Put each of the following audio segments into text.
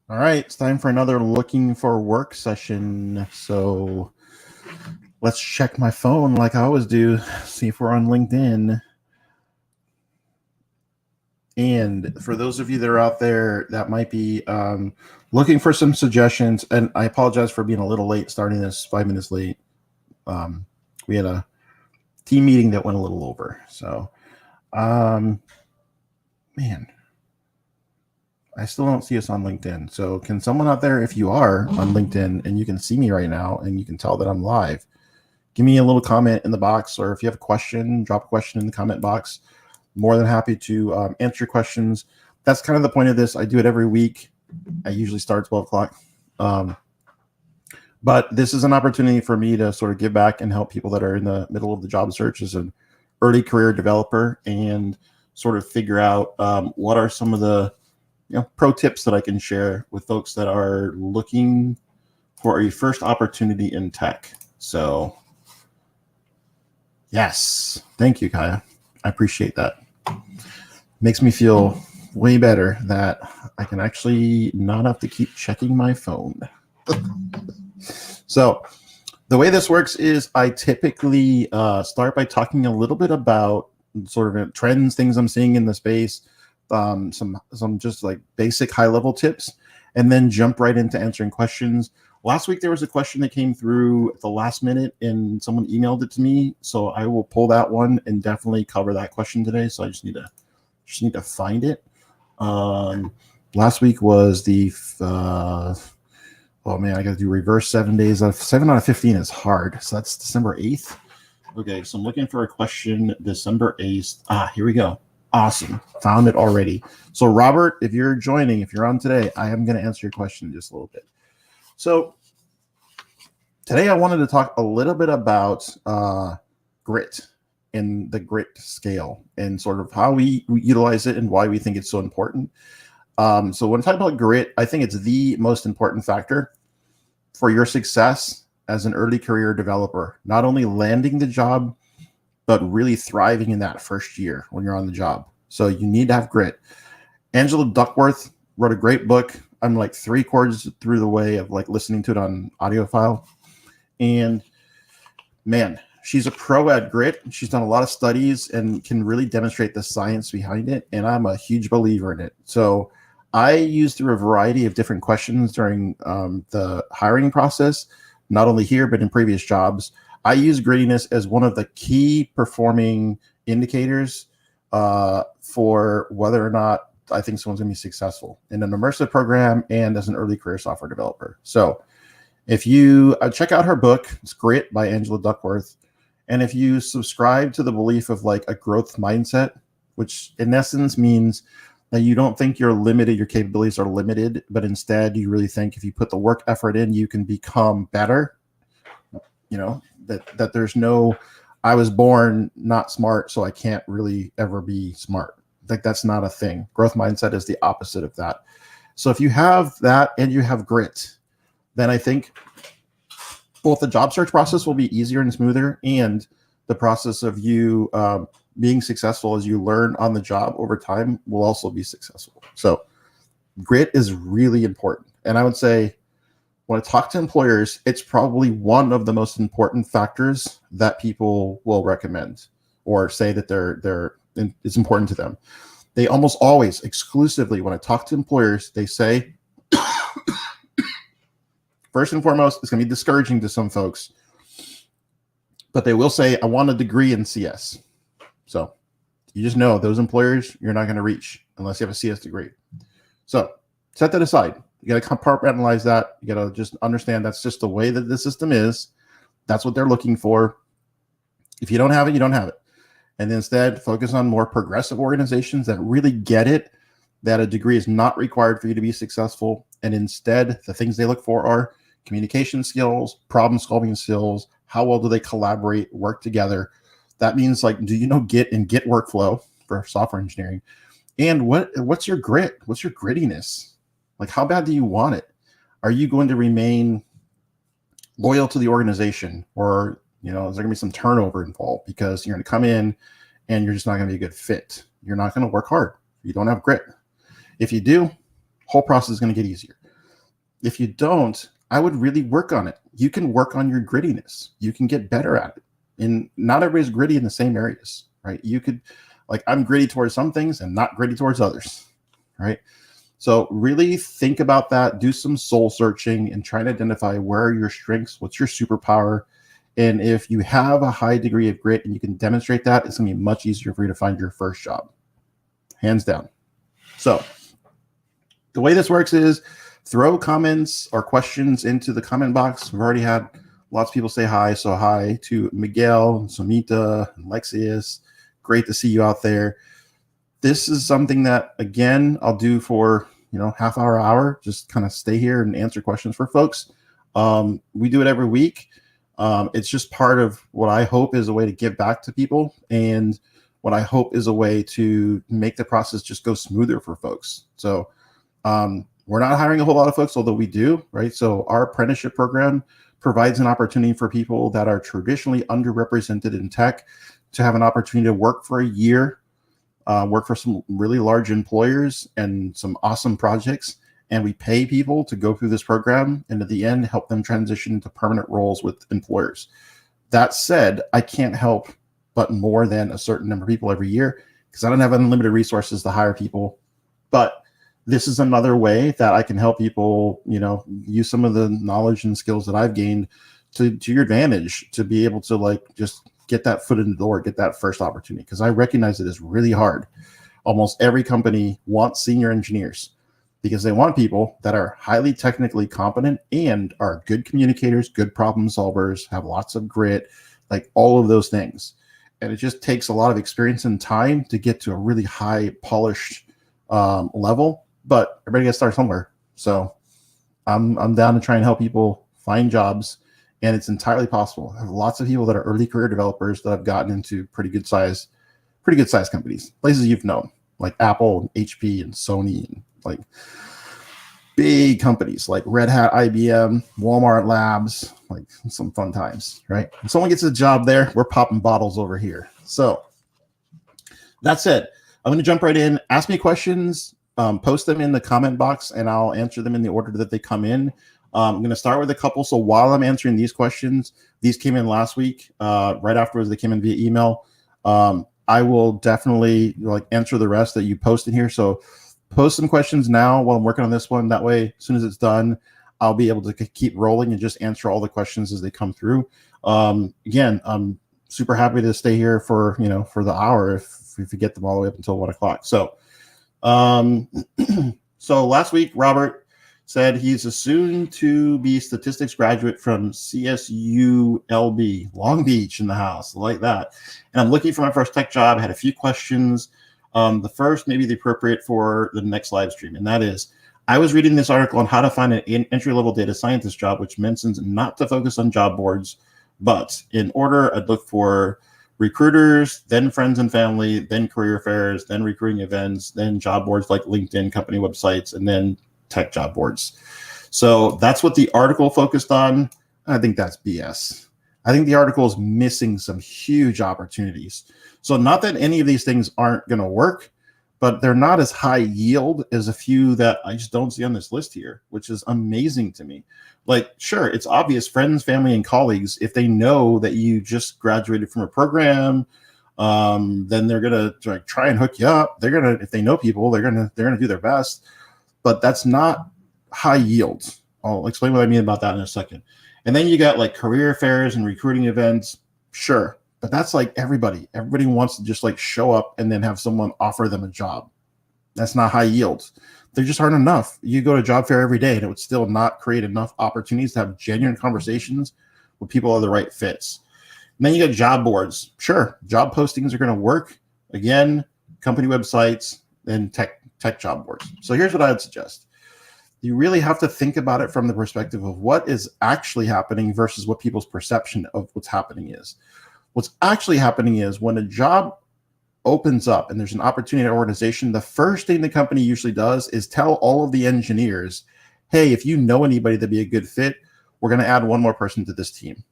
All right, it's time for another looking for work session. So let's check my phone like I always do, see if we're on LinkedIn. And for those of you that are out there that might be looking for some suggestions, and I apologize for being a little late starting this 5 minutes late. Um, we had a team meeting that went a little over. So, man, I still don't see us on LinkedIn. So, can someone out there, if you are on LinkedIn and you can see me right now and you can tell that I'm live, give me a little comment in the box, or if you have a question, drop a question in the comment box. More than happy to answer questions. That's kind of the point of this. I do it every week. I usually start at 12 o'clock. But this is an opportunity for me to sort of give back and help people that are in the middle of the job search as an early career developer and sort of figure out what are some of the pro tips that I can share with folks that are looking for a first opportunity in tech. So, yes, thank you, Kaya. I appreciate that. Makes me feel way better that I can actually not have to keep checking my phone. So, the way this works is I typically start by talking a little bit about sort of trends, things I'm seeing in the space, some just like basic high level tips, and then jump right into answering questions. Last week there was a question that came through at the last minute, and someone emailed it to me, so I will pull that one and definitely cover that question today. So I just need to find it. Last week was the oh man, I got to do reverse 7 days. 7 out of 15 is hard, so that's December 8th. Okay, so I'm looking for a question December 8th. Here we go. Awesome. Found it already. So, Robert, if you're joining, if you're on today, I am going to answer your question in just a little bit. So, today I wanted to talk a little bit about grit and the grit scale and sort of how we utilize it and why we think it's so important. So, when I talk about grit, I think it's the most important factor for your success as an early career developer, not only landing the job, but really thriving in that first year when you're on the job. So you need to have grit. Angela Duckworth wrote a great book. I'm like 3/4 through the way of like listening to it on audiophile. And man, she's a pro at grit. She's done a lot of studies and can really demonstrate the science behind it. And I'm a huge believer in it. So I used through a variety of different questions during the hiring process, not only here, but in previous jobs. I use grittiness as one of the key performing indicators for whether or not I think someone's going to be successful in an immersive program and as an early career software developer. So if you check out her book, it's Grit by Angela Duckworth. And if you subscribe to the belief of like a growth mindset, which in essence means that you don't think you're limited, your capabilities are limited, but instead you really think if you put the work effort in, you can become better. You know, that there's no, I was born not smart, so I can't really ever be smart. Like that's not a thing. Growth mindset is the opposite of that. So if you have that and you have grit, then I think both the job search process will be easier and smoother, and the process of you being successful as you learn on the job over time will also be successful. So grit is really important. And I would say when I talk to employers, it's probably one of the most important factors that people will recommend or say that it's important to them. They almost always exclusively, when I talk to employers, they say, first and foremost, it's going to be discouraging to some folks, but they will say, I want a degree in CS. So you just know those employers you're not going to reach unless you have a CS degree. So set that aside. You got to compartmentalize that. You got to just understand that's just the way that the system is. That's what they're looking for. If you don't have it, you don't have it. And instead, focus on more progressive organizations that really get it, that a degree is not required for you to be successful. And instead, the things they look for are communication skills, problem-solving skills, how well do they collaborate, work together. That means, like, do you know Git and Git workflow for software engineering? And what's your grit? What's your grittiness? Like, how bad do you want it? Are you going to remain loyal to the organization, or is there going to be some turnover involved because you're going to come in and you're just not going to be a good fit? You're not going to work hard. You don't have grit. If you do, whole process is going to get easier. If you don't, I would really work on it. You can work on your grittiness. You can get better at it. And not everybody's gritty in the same areas, right? You could, like, I'm gritty towards some things and not gritty towards others, right? So really think about that. Do some soul searching and try to identify where are your strengths, what's your superpower. And if you have a high degree of grit and you can demonstrate that, it's going to be much easier for you to find your first job, hands down. So the way this works is throw comments or questions into the comment box. We've already had lots of people say hi. So hi to Miguel, Somita, and Lexius. Great to see you out there. This is something that, again, I'll do for, half hour, just kind of stay here and answer questions for folks. We do it every week. It's just part of what I hope is a way to give back to people, and what I hope is a way to make the process just go smoother for folks. So we're not hiring a whole lot of folks, although we do, right? So our apprenticeship program provides an opportunity for people that are traditionally underrepresented in tech to have an opportunity to work for a year, work for some really large employers and some awesome projects. And we pay people to go through this program and at the end help them transition into permanent roles with employers. That said, I can't help but more than a certain number of people every year because I don't have unlimited resources to hire people. But this is another way that I can help people, use some of the knowledge and skills that I've gained to your advantage to be able to just get that foot in the door, get that first opportunity. Because I recognize it is really hard. Almost every company wants senior engineers because they want people that are highly technically competent and are good communicators, good problem solvers, have lots of grit, like all of those things. And it just takes a lot of experience and time to get to a really high polished level, but everybody gets to start somewhere. So I'm down to try and help people find jobs, and it's entirely possible. I have lots of people that are early career developers that have gotten into pretty good size companies, places you've known, like Apple and HP and Sony, and like big companies like Red Hat, IBM, Walmart Labs, like some fun times, right? When someone gets a job there, we're popping bottles over here. So that's it. I'm going to jump right in. Ask me questions, post them in the comment box, and I'll answer them in the order that they come in. I'm going to start with a couple. So while I'm answering these questions, these came in last week. Right afterwards, they came in via email. I will definitely answer the rest that you post in here. So post some questions now while I'm working on this one. That way, as soon as it's done, I'll be able to keep rolling and just answer all the questions as they come through. Again, I'm super happy to stay here for the hour if you get them all the way up until 1 o'clock. So, so last week, Robert said he's a soon-to-be statistics graduate from CSU LB, Long Beach in the house, like that. And I'm looking for my first tech job. I had a few questions. The first may be the appropriate for the next live stream, and that is, I was reading this article on how to find an entry-level data scientist job, which mentions not to focus on job boards, but in order, I'd look for recruiters, then friends and family, then career fairs, then recruiting events, then job boards like LinkedIn, company websites, and then tech job boards. So that's what the article focused on. I think that's BS. I think the article is missing some huge opportunities. So not that any of these things aren't going to work, but they're not as high yield as a few that I just don't see on this list here, which is amazing to me. Like, sure, it's obvious friends, family, and colleagues, if they know that you just graduated from a program, then they're going to try and hook you up. They're going to, if they know people, they're going to do their best. But that's not high yield. I'll explain what I mean about that in a second. And then you got career fairs and recruiting events. Sure. But that's everybody. Everybody wants to just show up and then have someone offer them a job. That's not high yield. There just aren't enough. You go to a job fair every day and it would still not create enough opportunities to have genuine conversations with people who are the right fits. And then you got job boards. Sure. Job postings are going to work. Again, company websites and tech job boards. So here's what I would suggest. You really have to think about it from the perspective of what is actually happening versus what people's perception of what's happening is. What's actually happening is when a job opens up and there's an opportunity in an organization, the first thing the company usually does is tell all of the engineers, hey, if you know anybody that'd be a good fit, we're going to add one more person to this team.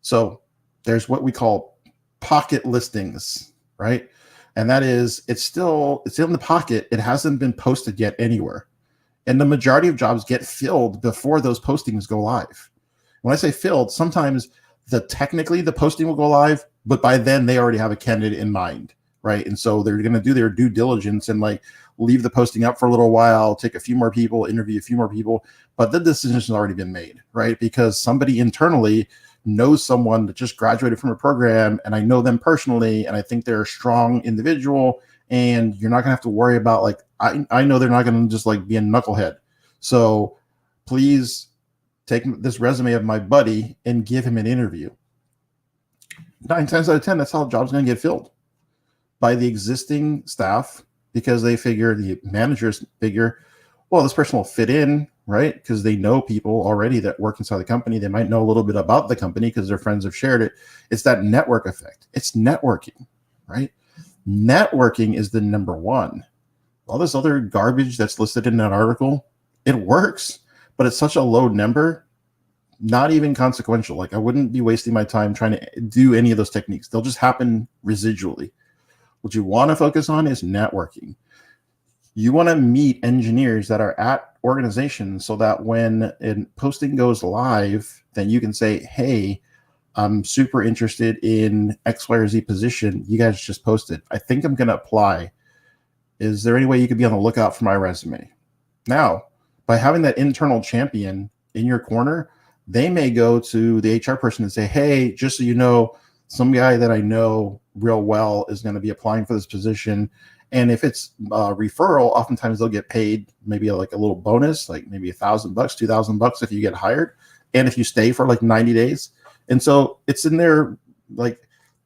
So there's what we call pocket listings, right? And that is, it's in the pocket. It hasn't been posted yet anywhere. And the majority of jobs get filled before those postings go live. When I say filled, sometimes technically the posting will go live, but by then they already have a candidate in mind, right? And so they're going to do their due diligence and like leave the posting up for a little while, take a few more people, interview a few more people, but the decision has already been made, right? Because somebody internally knows someone that just graduated from a program, and I know them personally, and I think they're a strong individual, and you're not going to have to worry about like, I know they're not going to just like be a knucklehead. So please take this resume of my buddy and give him an interview. 9 times out of 10, that's how the job's going to get filled by the existing staff, because they figure, the managers figure, well, this person will fit in, right? Because they know people already that work inside the company. They might know a little bit about the company because their friends have shared it. It's that network effect. It's networking, right? Networking is the number one. All this other garbage that's listed in that article, it works, but it's such a low number, not even consequential. Like I wouldn't be wasting my time trying to do any of those techniques. They'll just happen residually. What you want to focus on is networking. You want to meet engineers that are at organizations so that when a posting goes live, then you can say, hey, I'm super interested in X, Y, or Z position you guys just posted. I think I'm going to apply. Is there any way you could be on the lookout for my resume? Now, by having that internal champion in your corner, they may go to the HR person and say, hey, just so you know, some guy that I know real well is going to be applying for this position. And if it's referral, oftentimes they'll get paid maybe like a little bonus, like maybe $1,000, $2,000 if you get hired, and if you stay for like 90 days. And so it's in there, like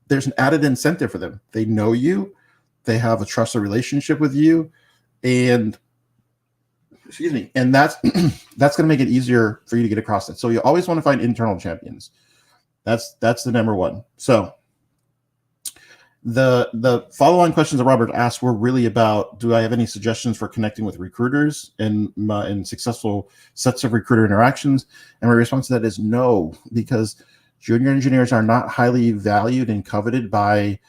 there's an added incentive for them. They know you, they have a trusted relationship with you, and excuse me, and that's that's going to make it easier for you to get across it. So you always want to find internal champions. That's the number one. So the follow-on questions that Robert asked were really about, do I have any suggestions for connecting with recruiters and successful sets of recruiter interactions? And my response to that is no, because junior engineers are not highly valued and coveted by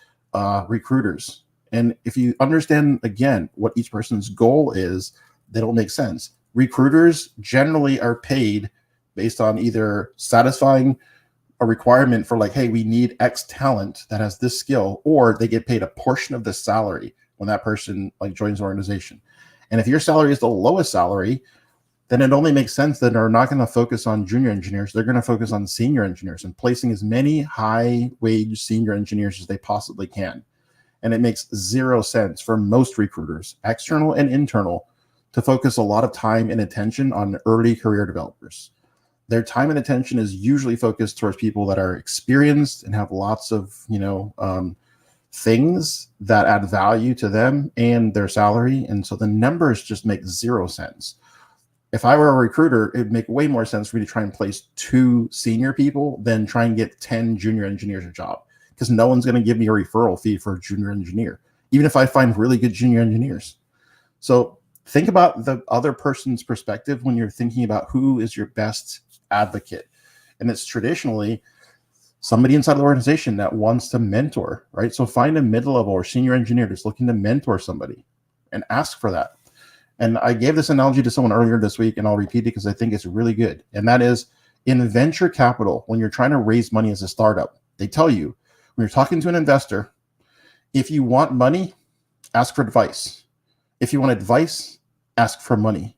recruiters. And if you understand, again, what each person's goal is, that'll make sense. Recruiters generally are paid based on either satisfying a requirement for like, hey, we need X talent that has this skill, or they get paid a portion of the salary when that person like joins the organization. And if your salary is the lowest salary, then it only makes sense that they're not going to focus on junior engineers. They're going to focus on senior engineers and placing as many high wage senior engineers as they possibly can. And it makes zero sense for most recruiters, external and internal, to focus a lot of time and attention on early career developers. Their time and attention is usually focused towards people that are experienced and have lots of, things that add value to them and their salary. And so the numbers just make zero sense. If I were a recruiter, it'd make way more sense for me to try and place 2 senior people than try and get 10 junior engineers a job, because no one's going to give me a referral fee for a junior engineer, even if I find really good junior engineers. So think about the other person's perspective when you're thinking about who is your best advocate. And it's traditionally somebody inside the organization that wants to mentor, right? So find a mid-level or senior engineer that's looking to mentor somebody and ask for that. And I gave this analogy to someone earlier this week, and I'll repeat it because I think it's really good. And that is, in venture capital, when you're trying to raise money as a startup, they tell you when you're talking to an investor, if you want money, ask for advice. If you want advice, ask for money.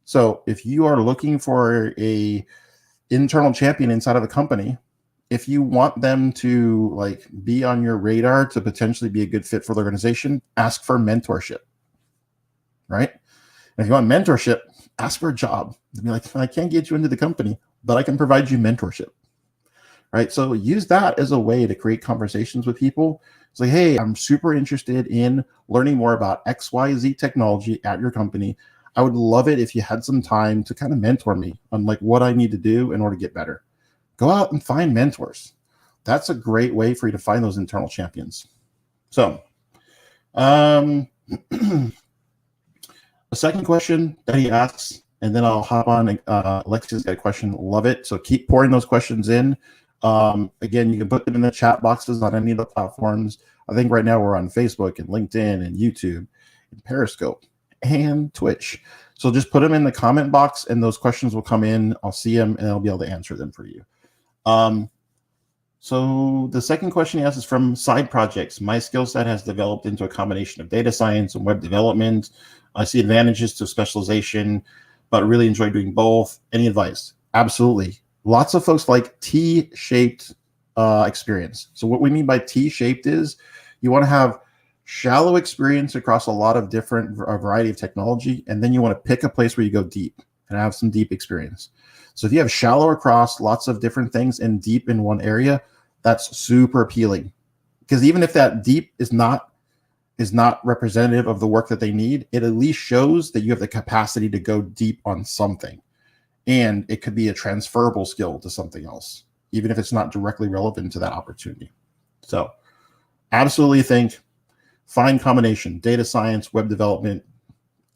So if you are looking for a internal champion inside of a company, if you want them to like be on your radar to potentially be a good fit for the organization, ask for mentorship, right? And if you want mentorship, ask for a job. Be like, I can't get you into the company, but I can provide you mentorship, right? So use that as a way to create conversations with people. It's like, hey, I'm super interested in learning more about XYZ technology at your company. I would love it if you had some time to kind of mentor me on like what I need to do in order to get better. Go out and find mentors. That's a great way for you to find those internal champions. So, a second question that he asks, and then I'll hop on. Alexia's got a question. Love it. So keep pouring those questions in. Again, you can put them in the chat boxes on any of the platforms. I think right now we're on Facebook and LinkedIn and YouTube and Periscope and Twitch. So just put them in the comment box and those questions will come in. I'll see them and I'll be able to answer them for you. So the second question he asks is from side projects. My skill set has developed into a combination of data science and web development. I see advantages to specialization, but really enjoy doing both. Any advice? Absolutely. Lots of folks like T-shaped experience. So what we mean by T-shaped is you want to have shallow experience across a lot of different variety of technology, and then you want to pick a place where you go deep and have some deep experience. So if you have shallow across lots of different things and deep in one area, that's super appealing. Because even if that deep is not representative of the work that they need, it at least shows that you have the capacity to go deep on something. And it could be a transferable skill to something else, even if it's not directly relevant to that opportunity. So absolutely think, find combination, data science, web development.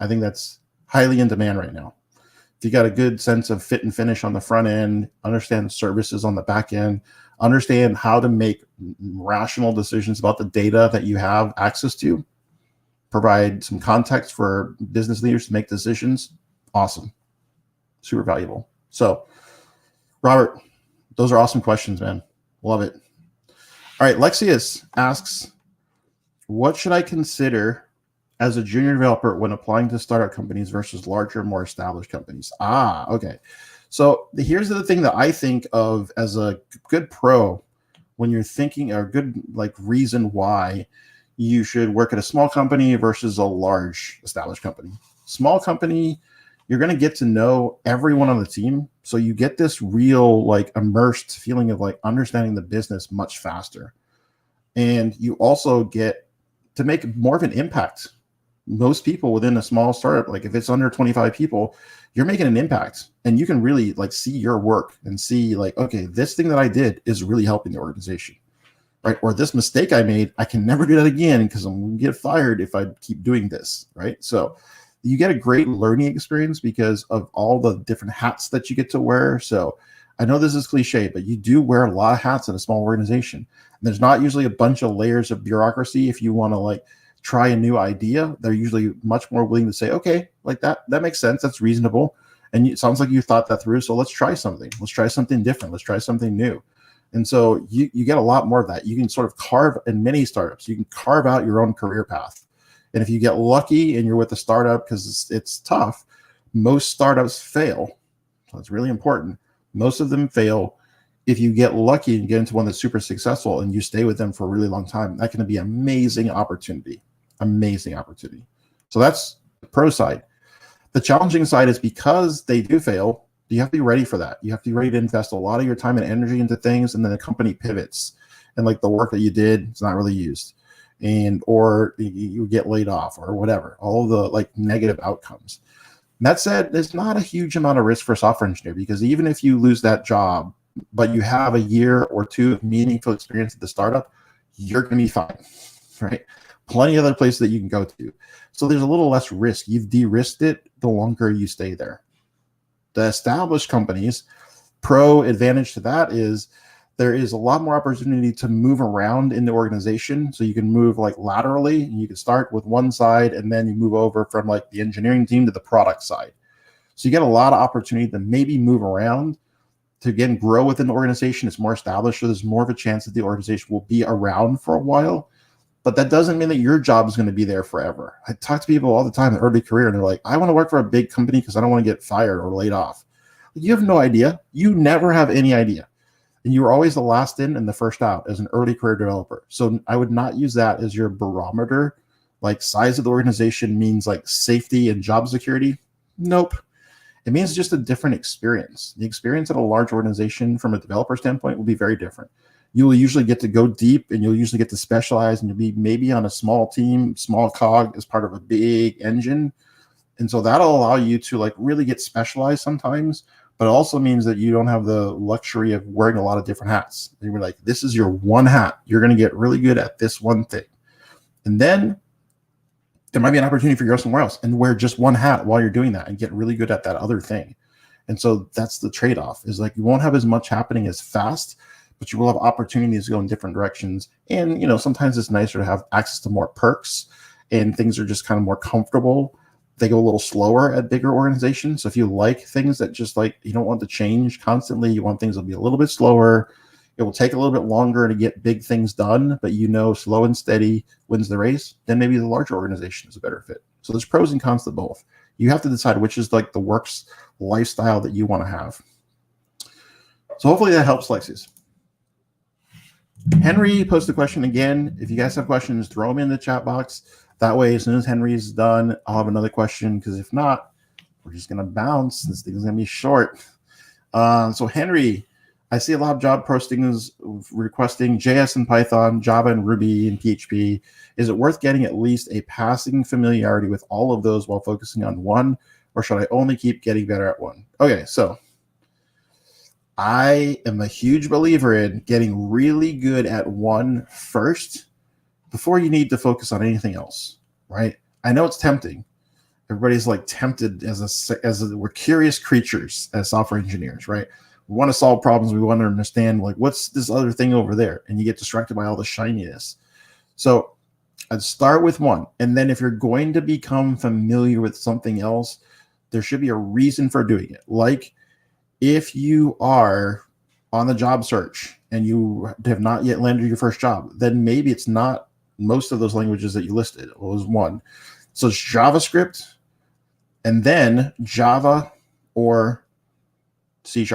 I think that's highly in demand right now. If you got a good sense of fit and finish on the front end, understand services on the back end, understand how to make rational decisions about the data that you have access to, provide some context for business leaders to make decisions, awesome. Super valuable. So, Robert, those are awesome questions, man. Love it. All right, Lexius asks, what should I consider as a junior developer when applying to startup companies versus larger, more established companies? Okay. So here's the thing that I think of as a good pro when you're thinking, or a good reason why you should work at a small company versus a large established company. Small company, you're going to get to know everyone on the team. So you get this real immersed feeling of understanding the business much faster. And you also get to make more of an impact. Most people within a small startup, if it's under 25 people, you're making an impact and you can really see your work and see okay, this thing that I did is really helping the organization, right? Or this mistake I made, I can never do that again because I'm going to get fired if I keep doing this, right? So you get a great learning experience because of all the different hats that you get to wear. So I know this is cliche, but you do wear a lot of hats in a small organization. And there's not usually a bunch of layers of bureaucracy. If you want to try a new idea, they're usually much more willing to say, okay, that makes sense. That's reasonable. And it sounds like you thought that through. So let's try something. Let's try something different. Let's try something new. And so you get a lot more of that. You can sort of carve, in many startups, you can carve out your own career path. And if you get lucky and you're with a startup, because it's tough, most startups fail. So it's really important. Most of them fail. If you get lucky and get into one that's super successful and you stay with them for a really long time, that can be an amazing opportunity. Amazing opportunity. So that's the pro side. The challenging side is because they do fail, you have to be ready for that. You have to be ready to invest a lot of your time and energy into things, and then the company pivots and the work that you did is not really used, or you get laid off or whatever, all the negative outcomes. And that said, there's not a huge amount of risk for a software engineer, because even if you lose that job, but you have a year or two of meaningful experience at the startup, you're going to be fine, right? Plenty of other places that you can go to. So there's a little less risk. You've de-risked it the longer you stay there. The established companies, pro advantage to that is there is a lot more opportunity to move around in the organization. So you can move laterally, and you can start with one side and then you move over from the engineering team to the product side. So you get a lot of opportunity to maybe move around to, again, grow within the organization. It's more established, so there's more of a chance that the organization will be around for a while. But that doesn't mean that your job is going to be there forever. I talk to people all the time in early career, and they're like, I want to work for a big company because I don't want to get fired or laid off. You have no idea. You never have any idea. And you were always the last in and the first out as an early career developer. So I would not use that as your barometer. Size of the organization means safety and job security. Nope. It means just a different experience. The experience at a large organization from a developer standpoint will be very different. You will usually get to go deep, and you'll usually get to specialize, and you'll be maybe on a small team, small cog as part of a big engine. And so that'll allow you to really get specialized sometimes, but it also means that you don't have the luxury of wearing a lot of different hats. You're this is your one hat. You're going to get really good at this one thing. And then there might be an opportunity for you to go somewhere else and wear just one hat while you're doing that and get really good at that other thing. And so that's the trade-off, is you won't have as much happening as fast, but you will have opportunities to go in different directions. And, sometimes it's nicer to have access to more perks, and things are just kind of more comfortable they go a little slower at bigger organizations. So if you like things that just like you don't want to change constantly, you want things to be a little bit slower. It will take a little bit longer to get big things done, but slow and steady wins the race. Then maybe the larger organization is a better fit. So there's pros and cons to both. You have to decide which is like the works lifestyle that you want to have. So hopefully that helps, Lexius. Henry posted a question again. If you guys have questions, throw them in the chat box. That way, as soon as Henry's done, I'll have another question, because if not, we're just going to bounce. This thing's going to be short. So Henry, I see a lot of job postings requesting JS and Python, Java and Ruby and PHP. Is it worth getting at least a passing familiarity with all of those while focusing on one, or should I only keep getting better at one? Okay, so I am a huge believer in getting really good at one first before you need to focus on anything else, right? I know it's tempting. Everybody's like tempted we're curious creatures as software engineers, right? We want to solve problems. We want to understand like what's this other thing over there, and you get distracted by all the shininess. So I'd start with one, and then if you're going to become familiar with something else, there should be a reason for doing it. Like if you are on the job search and you have not yet landed your first job, then maybe it's not most of those languages that you listed. It was one. So it's JavaScript, and then Java or C#.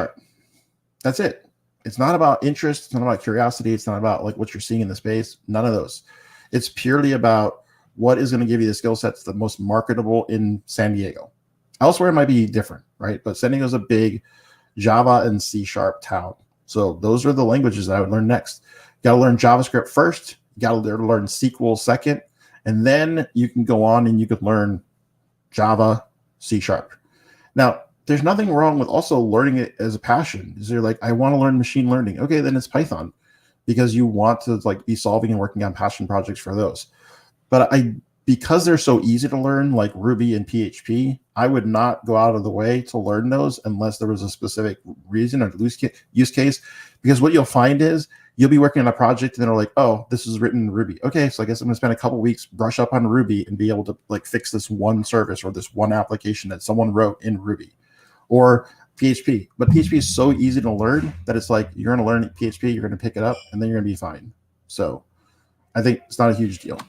That's it. It's not about interest. It's not about curiosity. It's not about like what you're seeing in the space. None of those. It's purely about what is going to give you the skill sets the most marketable in San Diego. Elsewhere, it might be different, right? But San Diego is a big Java and C# town. So those are the languages that I would learn next. Got to learn JavaScript first. Got to learn SQL second. And then you can go on and you could learn Java, C#. Now, there's nothing wrong with also learning it as a passion. Is you're like, I want to learn machine learning. Okay, then it's Python, because you want to like be solving and working on passion projects for those. But because they're so easy to learn, like Ruby and PHP, I would not go out of the way to learn those unless there was a specific reason or use case. Because what you'll find is you'll be working on a project and they're like, oh, this is written in Ruby. Okay, so I guess I'm gonna spend a couple weeks, brush up on Ruby, and be able to like fix this one service or this one application that someone wrote in Ruby. Or PHP. But PHP is so easy to learn that it's like you're gonna learn PHP, you're gonna pick it up, and then you're gonna be fine. So I think it's not a huge deal.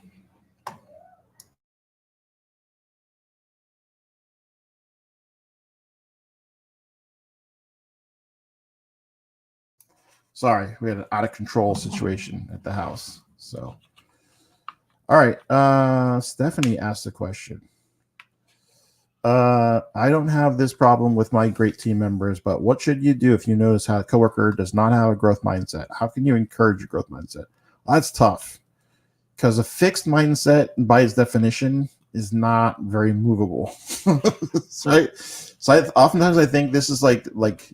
Sorry, we had an out of control situation at the house. So, all right. Stephanie asked a question. I don't have this problem with my great team members, but what should you do if you notice how a coworker does not have a growth mindset? How can you encourage a growth mindset? Well, that's tough, because a fixed mindset, by its definition, is not very movable. Right? So oftentimes I think this is like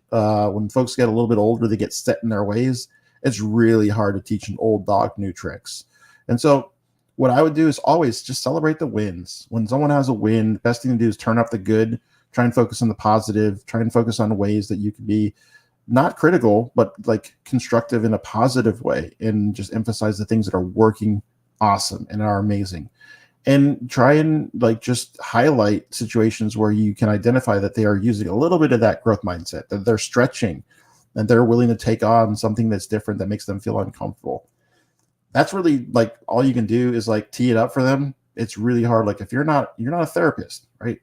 when folks get a little bit older, they get set in their ways. It's really hard to teach an old dog new tricks. And so what I would do is always just celebrate the wins. When someone has a win, the best thing to do is turn up the good, try and focus on the positive, try and focus on ways that you can be not critical, but like constructive in a positive way, and just emphasize the things that are working awesome and are amazing. And try and like just highlight situations where you can identify that they are using a little bit of that growth mindset, that they're stretching, and they're willing to take on something that's different that makes them feel uncomfortable. That's really like all you can do is like tee it up for them. It's really hard. Like if you're not a therapist, right?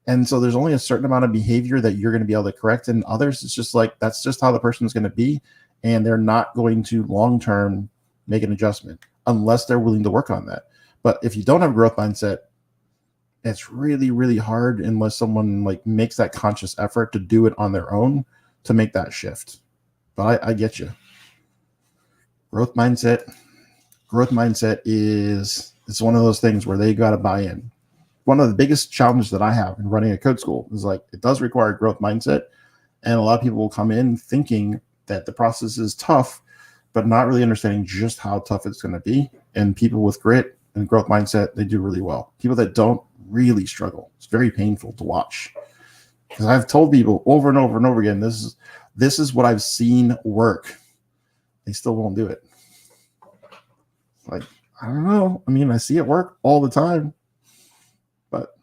And so there's only a certain amount of behavior that you're going to be able to correct, and others it's just like that's just how the person is going to be, and they're not going to long term make an adjustment unless they're willing to work on that. But if you don't have a growth mindset, it's really, really hard unless someone like makes that conscious effort to do it on their own to make that shift. But I get you. Growth mindset is it's one of those things where they got to buy in. One of the biggest challenges that I have in running a code school is like it does require a growth mindset, and a lot of people will come in thinking that the process is tough, but not really understanding just how tough it's going to be. And people with grit and growth mindset, they do really well. People that don't really struggle. It's very painful to watch, because I've told people over and over and over again, this is what I've seen work. They still won't do it. Like, I don't know. I mean, I see it work all the time, but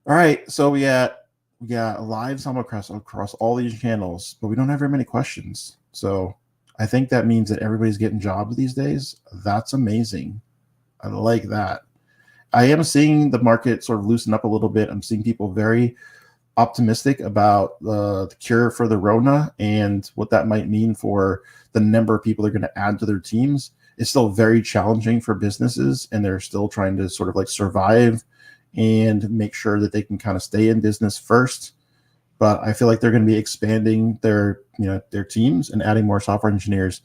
All right, so we got lives on across all these channels, but we don't have very many questions. So I think that means that everybody's getting jobs these days. That's amazing. I like that. I am seeing the market sort of loosen up a little bit. I'm seeing people very optimistic about the cure for the Rona and what that might mean for the number of people they're going to add to their teams. It's still very challenging for businesses, and they're still trying to sort of like survive and make sure that they can kind of stay in business first. But I feel like they're going to be expanding their teams and adding more software engineers.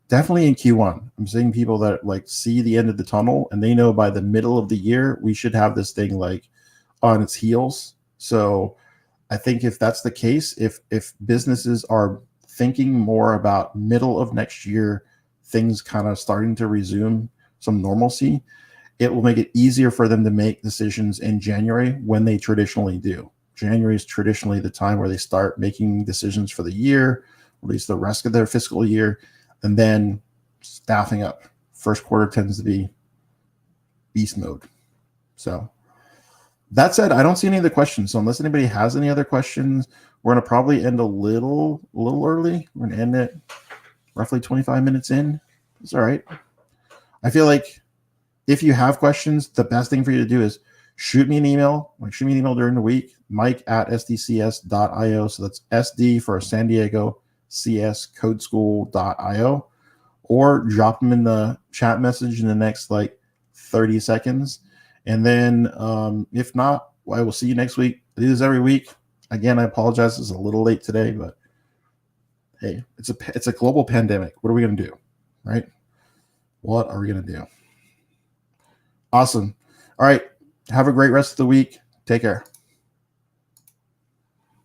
Definitely in Q1. I'm seeing people that like see the end of the tunnel, and they know by the middle of the year we should have this thing like on its heels. So I think if that's the case, if businesses are thinking more about middle of next year, things kind of starting to resume some normalcy, it will make it easier for them to make decisions in January when they traditionally do. January is traditionally the time where they start making decisions for the year, at least the rest of their fiscal year, and then staffing up. First quarter tends to be beast mode. So that said, I don't see any other questions. So unless anybody has any other questions, we're going to probably end a little early. We're going to end it roughly 25 minutes in. It's all right. I feel like if you have questions, the best thing for you to do is shoot me an email. Shoot me an email during the week, mike@sdcs.io. So that's SD for San Diego, CS codeschool.io, or drop them in the chat message in the next like 30 seconds. And then if not, I will see you next week. I do this every week. Again, I apologize. It's a little late today, but hey, it's a global pandemic. What are we going to do, right? What are we going to do? Awesome. All right. Have a great rest of the week. Take care.